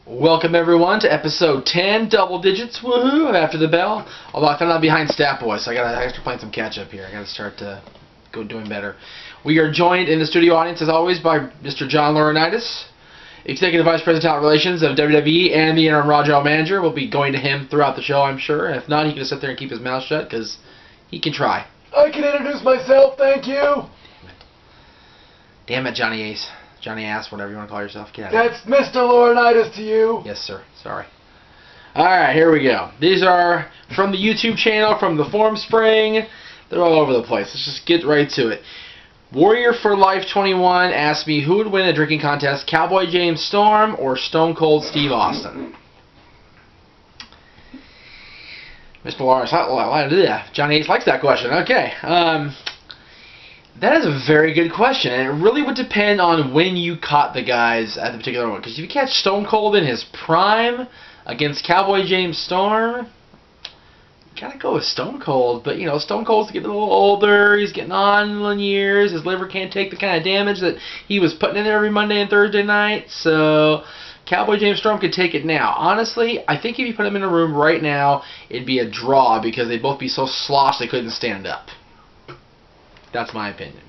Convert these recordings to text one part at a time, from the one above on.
Welcome everyone to episode 10, double digits, woohoo, After the Bell. Although I found out behind Stat Boy, so I gotta start playing some catch up here. I gotta start to go doing better. We are joined in the studio audience as always by Mr. John Laurinaitis, Executive Vice President of Talent Relations of WWE and the interim Raw General Manager. We'll be going to him throughout the show, I'm sure. If not, he can just sit there and keep his mouth shut because he can try. I can introduce myself, thank you. Damn it, Johnny Ace. Johnny Ass, whatever you want to call yourself. Get out of That's Mr. Laurinaitis to you. Yes, sir. Sorry. Alright, here we go. These are from the YouTube channel, from the Form Spring. They're all over the place. Let's just get right to it. Warrior for Life 21 asked me who would win a drinking contest, Cowboy James Storm or Stone Cold Steve Austin? Mr. Lawrence, Johnny Ace likes that question. Okay. That is a very good question, and it really would depend on when you caught the guys at the particular one. Because if you catch Stone Cold in his prime against Cowboy James Storm, you gotta go with Stone Cold. But, you know, Stone Cold's getting a little older, he's getting on in years, his liver can't take the kind of damage that he was putting in there every Monday and Thursday night, so Cowboy James Storm could take it now. Honestly, I think if you put them in a room right now, it'd be a draw because they'd both be so sloshed they couldn't stand up. That's my opinion.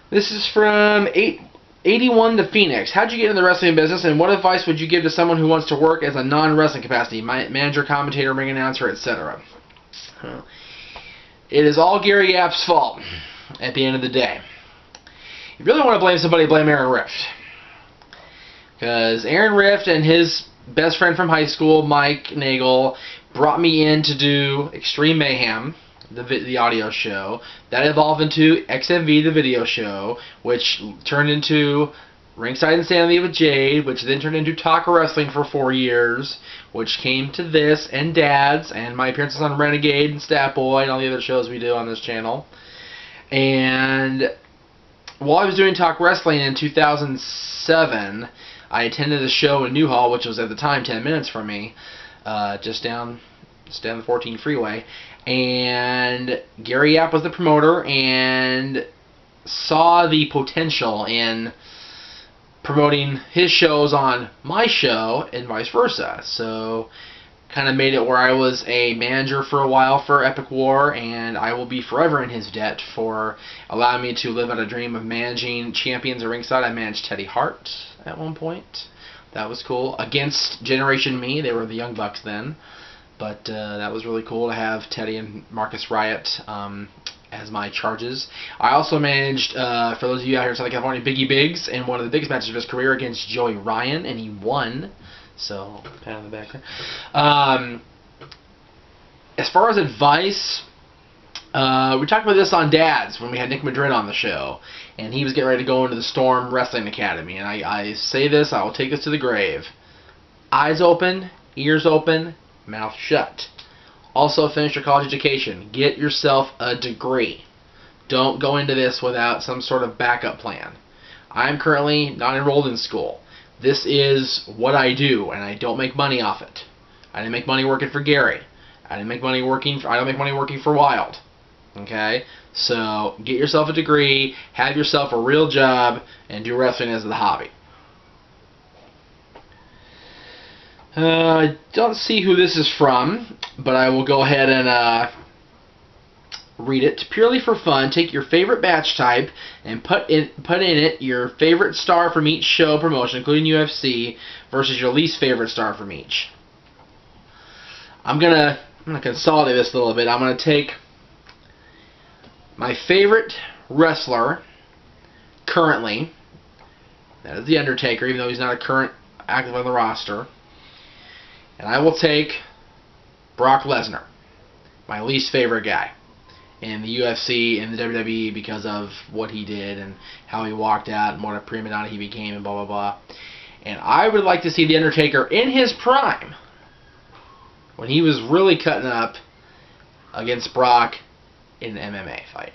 This is from 81 to Phoenix. How'd you get into the wrestling business, and what advice would you give to someone who wants to work as a non-wrestling capacity, manager, commentator, ring announcer, etc.? It is all Gary Yap's fault at the end of the day. If you really want to blame somebody, blame Aaron Rift. Because Aaron Rift and his best friend from high school, Mike Nagel, brought me in to do Extreme Mayhem, the audio show. That evolved into XMV, the video show, which turned into Ringside Insanity with Jade, which then turned into Talk Wrestling for 4 years, which came to this, and Dad's, and my appearances on Renegade and Stat Boy, and all the other shows we do on this channel. And while I was doing Talk Wrestling in 2007, I attended a show in Newhall, which was at the time 10 minutes from me, just down the 14 freeway, and Gary Yap was the promoter and saw the potential in promoting his shows on my show and vice versa. So kind of made it where I was a manager for a while for Epic War, and I will be forever in his debt for allowing me to live out a dream of managing champions at ringside. I managed Teddy Hart at one point. That was cool. Against Generation Me, they were the Young Bucks then. But that was really cool to have Teddy and Marcus Riot as my charges. I also managed, for those of you out here in Southern California, Biggie Biggs in one of the biggest matches of his career against Joey Ryan, and he won. So, pat on the back there. As far as advice, we talked about this on Dad's when we had Nick Madrid on the show, and he was getting ready to go into the Storm Wrestling Academy. And I say this, I will take this to the grave. Eyes open, ears open, mouth shut. Also, finish your college education. Get yourself a degree. Don't go into this without some sort of backup plan. I'm currently not enrolled in school. This is what I do, and I don't make money off it. I didn't make money working for Gary. I don't make money working for Wild. Okay? So, get yourself a degree, have yourself a real job, and do wrestling as the hobby. I don't see who this is from, but I will go ahead and read it. Purely for fun, take your favorite batch type and put in it your favorite star from each show promotion, including UFC, versus your least favorite star from each. I'm gonna consolidate this a little bit. I'm gonna take my favorite wrestler currently. That is The Undertaker, even though he's not a current active on the roster. And I will take Brock Lesnar, my least favorite guy in the UFC and the WWE because of what he did and how he walked out and what a prima donna he became and blah, blah, blah. And I would like to see The Undertaker in his prime, when he was really cutting up, against Brock in an MMA fight.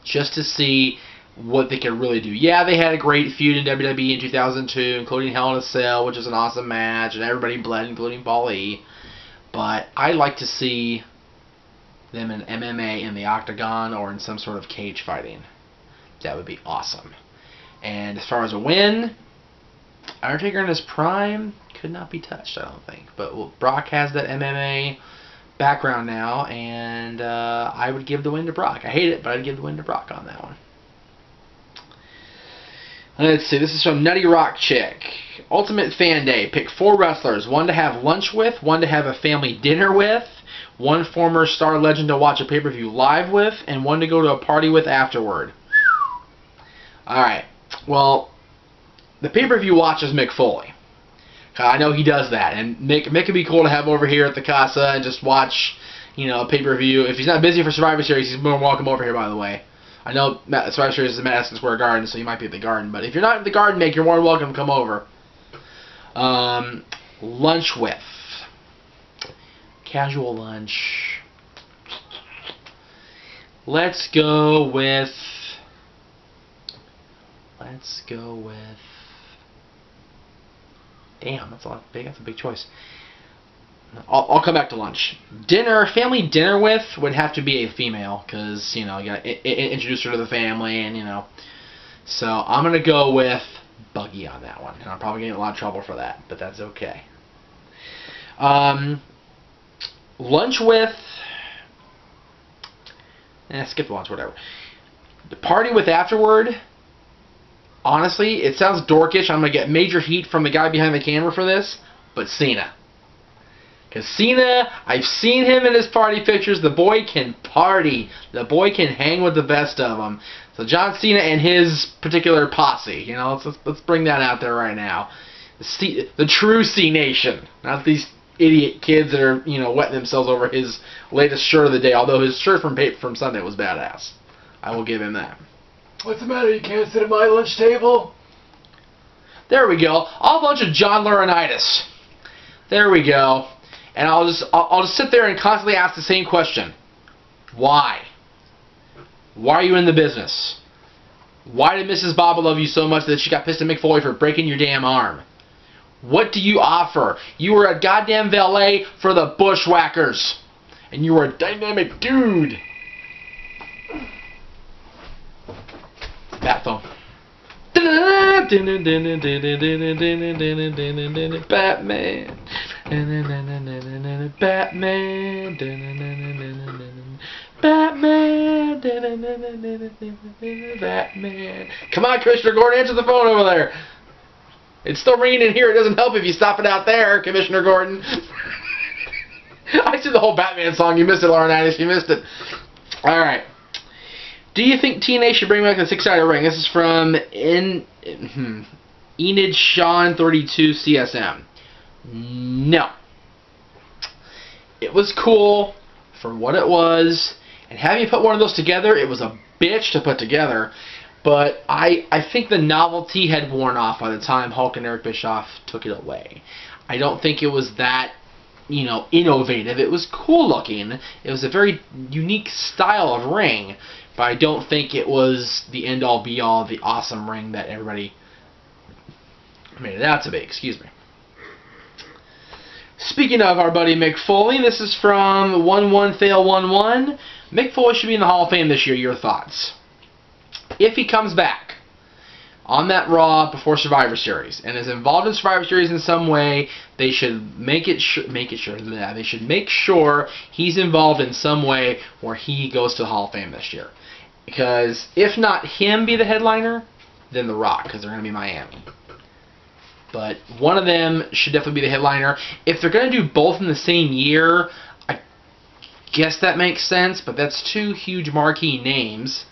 Just to see what they could really do. Yeah, they had a great feud in WWE in 2002, including Hell in a Cell, which was an awesome match, and everybody bled, including Paul E. But I'd like to see them in MMA in the octagon or in some sort of cage fighting. That would be awesome. And as far as a win, Undertaker in his prime could not be touched, I don't think. But Brock has that MMA background now, and I would give the win to Brock. I hate it, but I'd give the win to Brock on that one. Let's see, this is from Nutty Rock Chick. Ultimate Fan Day. Pick 4 wrestlers. 1 to have lunch with, 1 to have a family dinner with, 1 former star legend to watch a pay-per-view live with, and 1 to go to a party with afterward. Alright, well, the pay-per-view watches Mick Foley. I know he does that, and Mick would be cool to have over here at the Casa and just watch, a pay-per-view. If he's not busy for Survivor Series, he's more than welcome over here, by the way. I know Survivor Series is at Madison Square Garden, so you might be at the Garden. But if you're not at the Garden, Mick, you're more than welcome to come over. Lunch with. Casual lunch. Let's go with... Damn, that's a big choice. I'll come back to lunch. Dinner, family dinner with would have to be a female, because, you got to introduce her to the family, and, So, I'm going to go with Buggy on that one. And I'm probably getting in a lot of trouble for that, but that's okay. Lunch with... skip the lunch, whatever. The party with afterward... Honestly, it sounds dorkish. I'm going to get major heat from the guy behind the camera for this, but Cena. Because Cena, I've seen him in his party pictures. The boy can party. The boy can hang with the best of them. So John Cena and his particular posse. Let's bring that out there right now. The true C Nation. Not these idiot kids that are, wetting themselves over his latest shirt of the day. Although his shirt from Sunday was badass. I will give him that. What's the matter? You can't sit at my lunch table? There we go. All a bunch of John Laurinaitis. There we go. And I'll just sit there and constantly ask the same question. Why? Why are you in the business? Why did Mrs. Baba love you so much that she got pissed at Mick Foley for breaking your damn arm? What do you offer? You were a goddamn valet for the Bushwhackers. And you were a dynamic dude. Bat phone. Batman. Batman. Batman. Batman. Come on, Commissioner Gordon, answer the phone over there. It's still ringing in here. It doesn't help if you stop it out there, Commissioner Gordon. I see the whole Batman song. You missed it, Laurinaitis. You missed it. All right. Do you think TNA should bring back the 6-sided ring? This is from Enid Sean 32 CSM. No. It was cool for what it was, and having you put one of those together, it was a bitch to put together. But I think the novelty had worn off by the time Hulk and Eric Bischoff took it away. I don't think it was that, innovative. It was cool looking. It was a very unique style of ring. But I don't think it was the end-all, be-all, the awesome ring that everybody made it out to be. Excuse me. Speaking of our buddy Mick Foley, this is from 11fail11. Mick Foley should be in the Hall of Fame this year. Your thoughts? If he comes back on that Raw before Survivor Series and is involved in Survivor Series in some way, they should make sure he's involved in some way where he goes to the Hall of Fame this year. Because if not him be the headliner, then The Rock, because they're going to be Miami. But one of them should definitely be the headliner. If they're going to do both in the same year, I guess that makes sense, but that's 2 huge marquee names.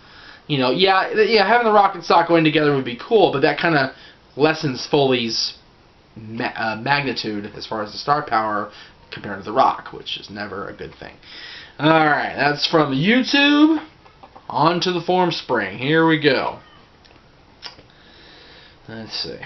Yeah, having The Rock and Socko in together would be cool, but that kind of lessens Foley's magnitude as far as the star power compared to The Rock, which is never a good thing. Alright, that's from YouTube. On to the form spring. Here we go. Let's see.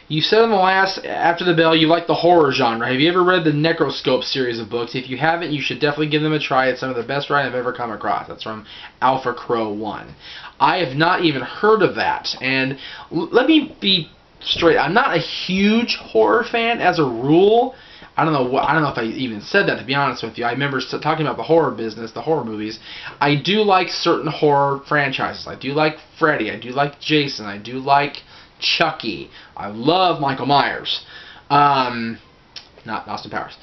You said in the last After the Bell you like the horror genre. Have you ever read the Necroscope series of books? If you haven't, you should definitely give them a try. It's some of the best writing I've ever come across. That's from Alpha Crow 1. I have not even heard of that. And let me be straight. I'm not a huge horror fan as a rule. I don't know if I even said that, to be honest with you. I remember talking about the horror business, the horror movies. I do like certain horror franchises. I do like Freddy. I do like Jason. I do like, Chucky. I love Michael Myers. Not Austin Powers.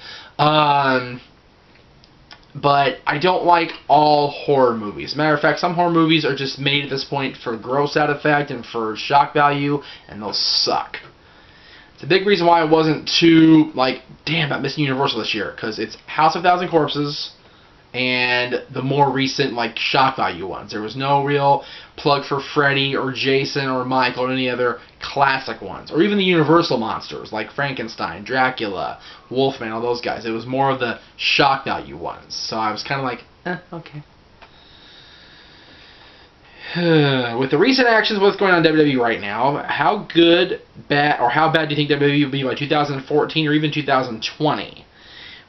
But I don't like all horror movies. Matter of fact, some horror movies are just made at this point for gross out effect and for shock value, and they'll suck. It's a big reason why I wasn't too, damn, I'm missing Universal this year, because it's House of Thousand Corpses and the more recent, shock value ones. There was no real plug for Freddy or Jason or Michael or any other classic ones. Or even the Universal monsters, like Frankenstein, Dracula, Wolfman, all those guys. It was more of the shock value ones. So I was kind of okay. With the recent actions, what's going on in WWE right now, how bad do you think WWE will be by 2014 or even 2020?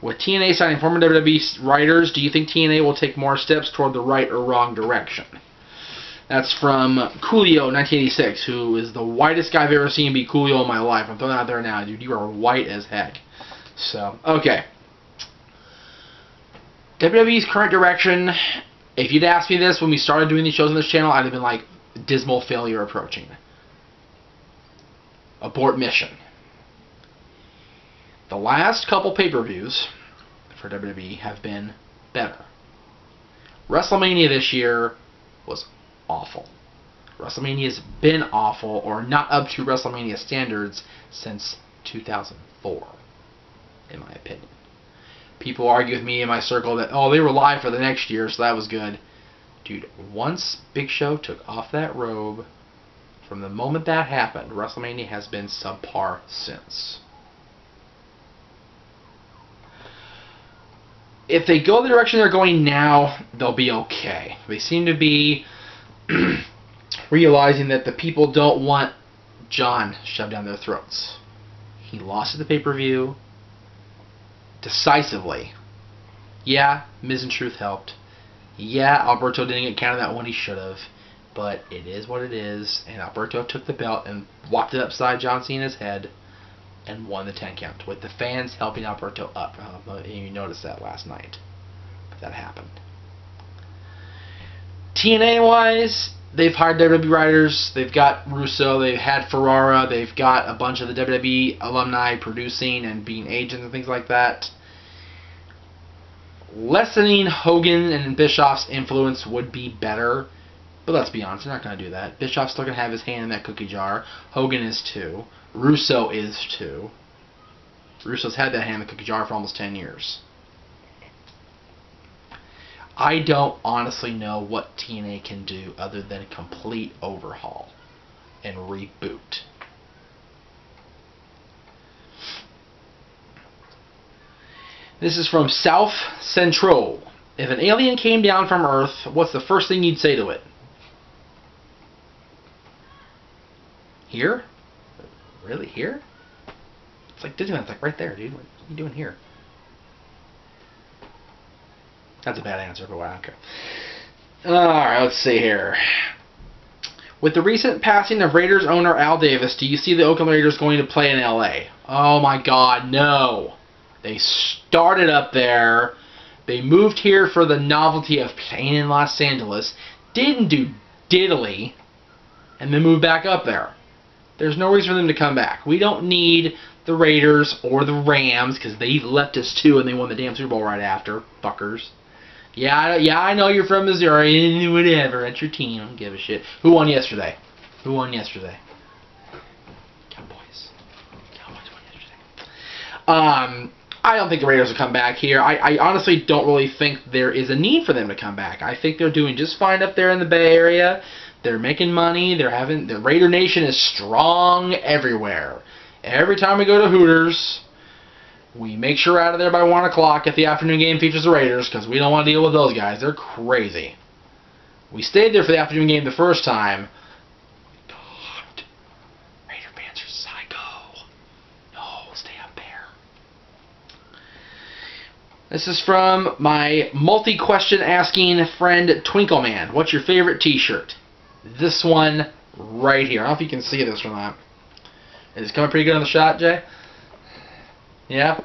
With TNA signing former WWE writers, do you think TNA will take more steps toward the right or wrong direction? That's from Coolio 1986, who is the whitest guy I've ever seen be Coolio in my life. I'm throwing it out there now, dude. You are white as heck. So, okay. WWE's current direction, if you'd asked me this when we started doing these shows on this channel, I'd have been like, dismal failure approaching. Abort mission. The last couple pay-per-views for WWE have been better. WrestleMania this year was awful. WrestleMania's been awful or not up to WrestleMania standards since 2004, in my opinion. People argue with me in my circle that, oh, they were live for the next year, so that was good. Dude, once Big Show took off that robe, from the moment that happened, WrestleMania has been subpar since. If they go the direction they're going now, they'll be okay. They seem to be realizing that the people don't want John shoved down their throats. He lost at the pay-per-view decisively. Yeah, Miz and Truth helped. Yeah, Alberto didn't get counted that one he should have. But it is what it is, and Alberto took the belt and walked it upside John Cena's head and won the 10 count, with the fans helping Alberto up. You noticed that last night. But that happened. TNA-wise, they've hired WWE writers. They've got Russo. They've had Ferrara. They've got a bunch of the WWE alumni producing and being agents and things like that. Lessening Hogan and Bischoff's influence would be better. But let's be honest, they're not going to do that. Bischoff's still going to have his hand in that cookie jar. Hogan is too. Russo is too. Russo's had that hand in the cookie jar for almost 10 years. I don't honestly know what TNA can do other than a complete overhaul and reboot. This is from South Central. If an alien came down from Earth, what's the first thing you'd say to it? Here? Really? Here? It's like Disneyland. It's like right there, dude. What are you doing here? That's a bad answer, but I don't care. Alright, let's see here. With the recent passing of Raiders owner Al Davis, do you see the Oakland Raiders going to play in LA? Oh my god, no. They started up there. They moved here for the novelty of playing in Los Angeles. Didn't do diddly. And then moved back up there. There's no reason for them to come back. We don't need the Raiders or the Rams, because they left us too and they won the damn Super Bowl right after. Fuckers. Yeah, I know you're from Missouri. Whatever. That's your team. I don't give a shit. Who won yesterday? Who won yesterday? Cowboys. Cowboys won yesterday. I don't think the Raiders will come back here. I honestly don't really think there is a need for them to come back. I think they're doing just fine up there in the Bay Area. They're making money. The Raider Nation is strong everywhere. Every time we go to Hooters, we make sure we're out of there by 1 o'clock if the afternoon game features the Raiders, because we don't want to deal with those guys. They're crazy. We stayed there for the afternoon game the first time. God, Raider fans are psycho. No, stay up there. This is from my multi-question asking friend Twinkleman. What's your favorite t-shirt? This one right here. I don't know if you can see this or not. Is it coming pretty good on the shot, Jay? Yeah?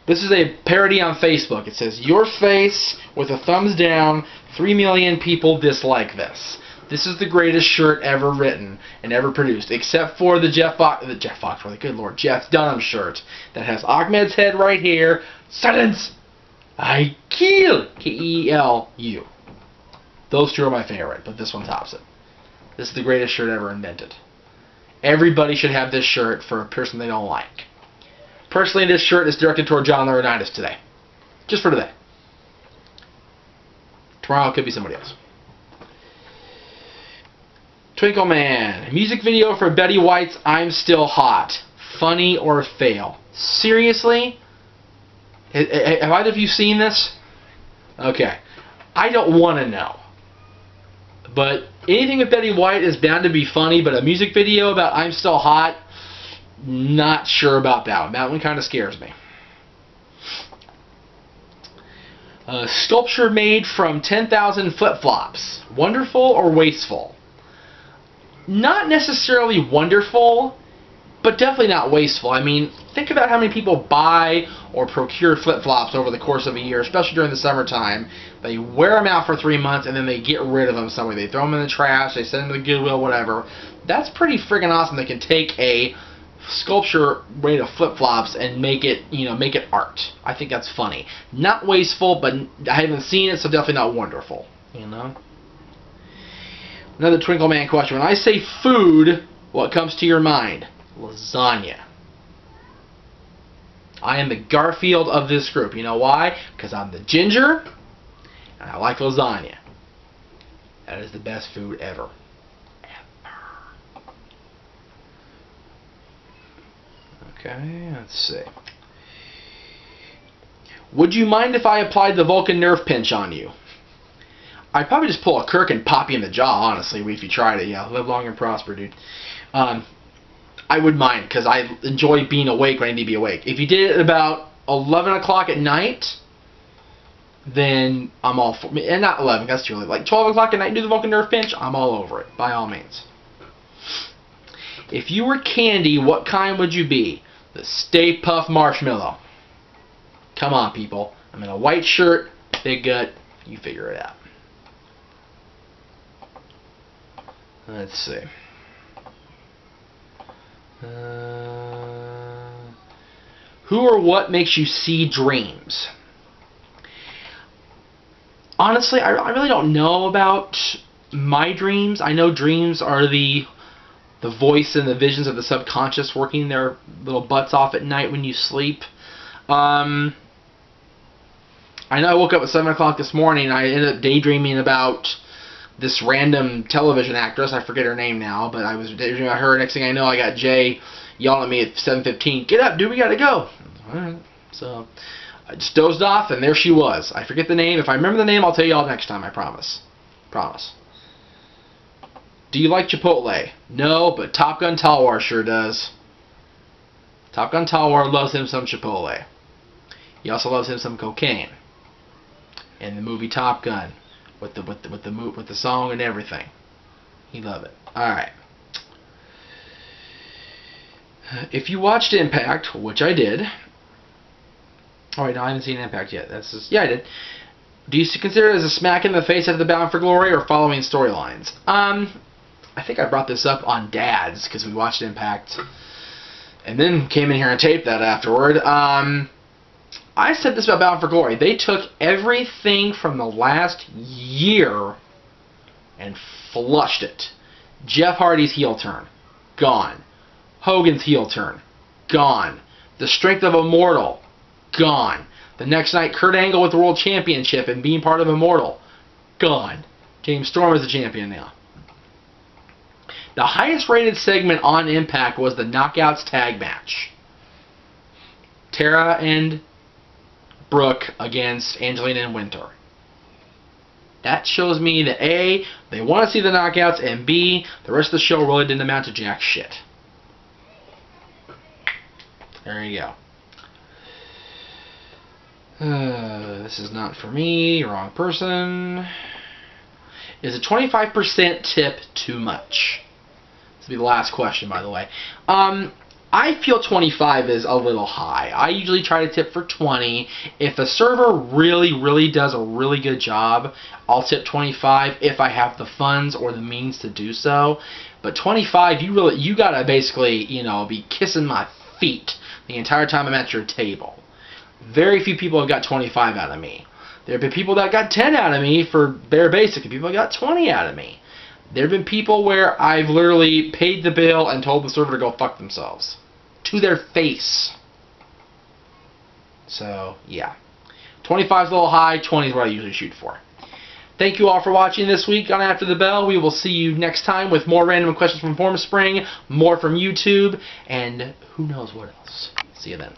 This is a parody on Facebook. It says, your face with a thumbs down, 3 million people dislike this. This is the greatest shirt ever written and ever produced, except for the Jeff Foxworthy, good lord, Jeff Dunham shirt that has Ahmed's head right here. Silence! I kill! K-E-L-U. Those two are my favorite, but this one tops it. This is the greatest shirt ever invented. Everybody should have this shirt for a person they don't like. Personally, this shirt is directed toward John Laurinaitis today. Just for today. Tomorrow it could be somebody else. Twinkle Man. Music video for Betty White's I'm Still Hot. Funny or fail? Seriously? Have either of you seen this? Okay. I don't want to know. But anything with Betty White is bound to be funny, but a music video about I'm Still Hot, not sure about that one. That one kind of scares me. Sculpture made from 10,000 flip-flops. Wonderful or wasteful? Not necessarily wonderful, but definitely not wasteful. I mean, think about how many people buy or procure flip-flops over the course of a year, especially during the summertime. They wear them out for 3 months, and then they get rid of them somewhere. They throw them in the trash, they send them to the Goodwill, whatever. That's pretty friggin' awesome. They can take a sculpture made of flip-flops and make it, make it art. I think that's funny. Not wasteful, but I haven't seen it, so definitely not wonderful. Another Twinkle Man question. When I say food, what comes to your mind? Lasagna. I am the Garfield of this group. You know why? Because I'm the ginger, and I like lasagna. That is the best food ever. Okay, let's see. Would you mind if I applied the Vulcan nerve pinch on you? I'd probably just pull a Kirk and pop you in the jaw, honestly, if you tried it. Yeah, live long and prosper, dude. I would mind, because I enjoy being awake when I need to be awake. If you did it at about 11 o'clock at night, then I'm all for it. And not 11, that's too early. Like 12 o'clock at night, do the Vulcan nerve pinch, I'm all over it, by all means. If you were candy, what kind would you be? The Stay Puft Marshmallow. Come on, people. I'm in a white shirt, big gut, you figure it out. Let's see. Who or what makes you see dreams? Honestly, I really don't know about my dreams. I know dreams are the voice and the visions of the subconscious working their little butts off at night when you sleep. I know I woke up at 7 o'clock this morning and I ended up daydreaming about this random television actress. I forget her name now, but I was daydreaming about her. Next thing I know, I got Jay yelling at me at 7:15. Get up, dude, we gotta go. Alright. So I just dozed off, and there she was. I forget the name. If I remember the name, I'll tell you all next time, I promise. Promise. Do you like Chipotle? No, but Top Gun Talwar sure does. Top Gun Talwar loves him some Chipotle. He also loves him some cocaine. In the movie Top Gun, with the song and everything, he loved it. All right. If you watched Impact, which I did. Oh wait, no, I haven't seen Impact yet. Yeah, I did. Do you consider it as a smack in the face of the Bound for Glory or following storylines? I think I brought this up on Dad's because we watched Impact and then came in here and taped that afterward. I said this about Bound for Glory. They took everything from the last year and flushed it. Jeff Hardy's heel turn, gone. Hogan's heel turn, gone. The strength of Immortal, gone. The next night, Kurt Angle with the World Championship and being part of Immortal, gone. James Storm is the champion now. The highest rated segment on Impact was the Knockouts tag match. Tara and Brooke against Angelina and Winter. That shows me that A, they want to see the Knockouts, and B, the rest of the show really didn't amount to jack shit. There you go. This is not for me. Wrong person. Is a 25% tip too much? This will be the last question, by the way. I feel 25 is a little high. I usually try to tip for 20. If a server really does a really good job, I'll tip 25 if I have the funds or the means to do so. But 25, you gotta basically, be kissing my feet the entire time I'm at your table. Very few people have got 25 out of me. There have been people that got 10 out of me for bare basic, and people got 20 out of me. There have been people where I've literally paid the bill and told the server to go fuck themselves. To their face. So, yeah. 25 is a little high, 20 is what I usually shoot for. Thank you all for watching this week on After the Bell. We will see you next time with more random questions from Formspring, more from YouTube, and who knows what else. See you then.